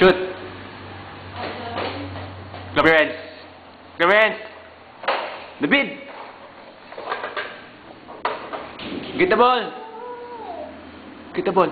Shoot. Clap your hands. Clap your hands. David. Get the ball. Get the ball.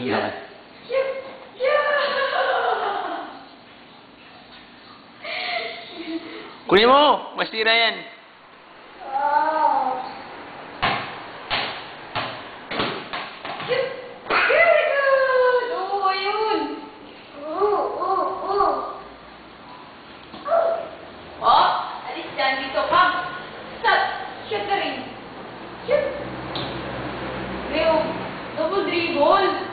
Yeah. Kunin mo! Masira yan. Very good! Oo, ayun. Oh, alis dyan dito. Come. Stop. Shoot the ring. Shoot. Leo, double dribble.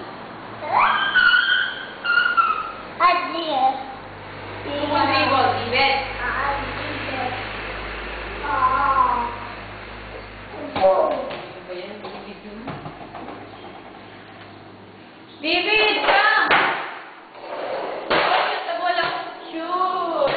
Double dribble, David. David, come! Shoot the ball. Shoot!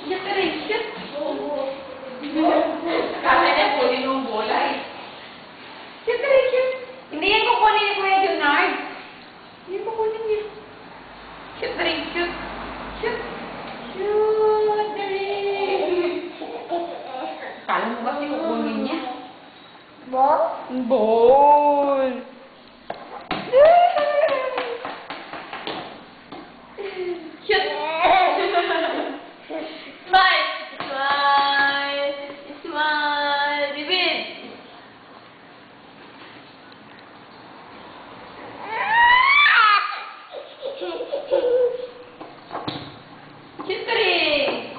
Shoot the ring, shoot! Kala niya kunin yung bola eh. Shoot the ring, shoot! Hindi yan kukunin ni Kuya Junard. Hindi yan kukunin niya. Shoot the ring, shoot! Shoot! Shoot the ring! Kala mo kasi kukunin niya? Ball? Ball! Shoot! Smile! Smile! Smile! David! Shoot the ring!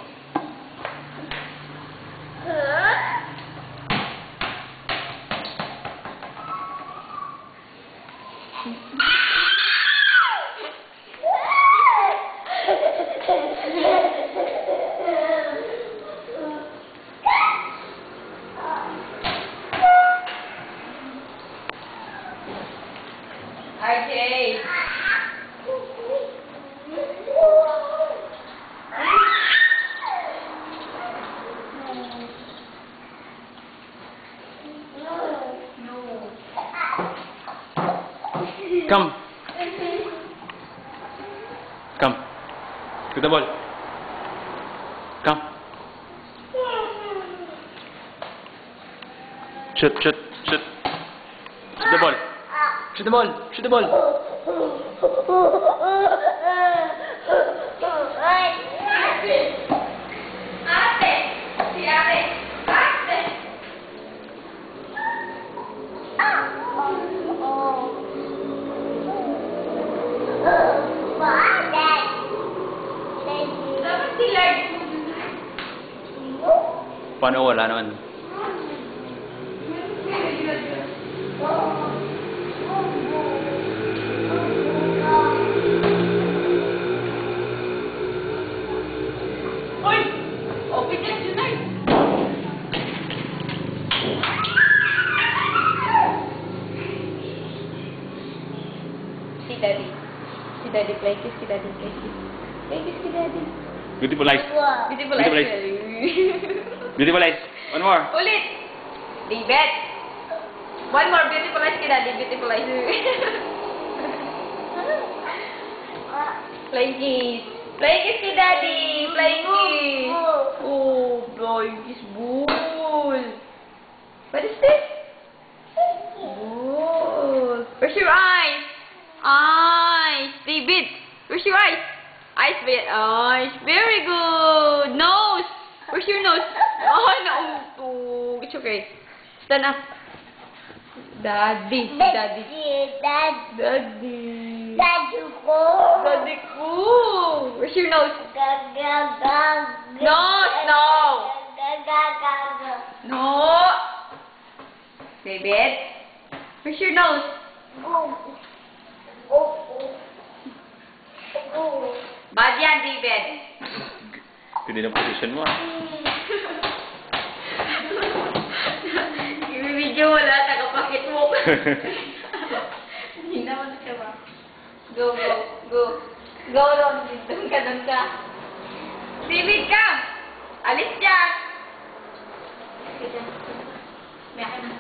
RJ! Come. Come. To the ball. Come. Shoot, shoot, shoot. Shoot the ball. Shoot the ball. Shoot the ball. Ate! Si ate! Ate! Dapat si Lord. Paano wala naman? Uy! Open yan, Junard. Si Daddy. Si Daddy, play kiss, si Daddy, play kiss. Play kiss, si Daddy. Beautiful eyes. Beautiful Beautiful eyes. Beautiful eyes. One more. Ulit! David! One more, beautiful eyes, si Daddy, beautiful eyes. Play kiss. Play kiss, si Daddy. Play kiss. Oh, play kiss, bull. What is this? Bull. Where's your eyes? Eyes. David, where's your eyes? Eyes, eyes. Very good. Nose. Where's your nose? Oh, nauntog. It's okay. Stand up. Daddy. Daddy. Daddy. Daddy ko. Where's your nose? Nose, no. No. David. Where's your nose? Bad yan, David. Ganda ng position mo, ah. I-video wala, tagapakit mo. Hindi naman siya ba? Go, go, go. Go, doon. Doon ka, doon ka. David ka! Alis dyan! Alis dyan. May akin na.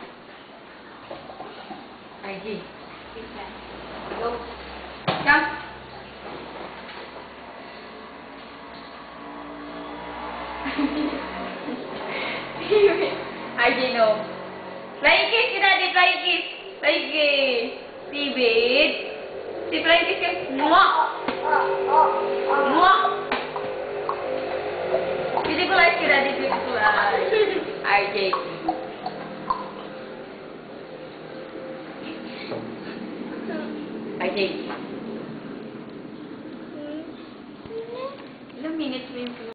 RG. Alis dyan. Go. Come. RG, no. Flying kiss ka, Daddy. Flying kiss. Flying kiss. David. Si flying kiss ka. Mwah! Mwah! Beautiful eyes ka, Daddy. Beautiful eyes. RJ. RJ.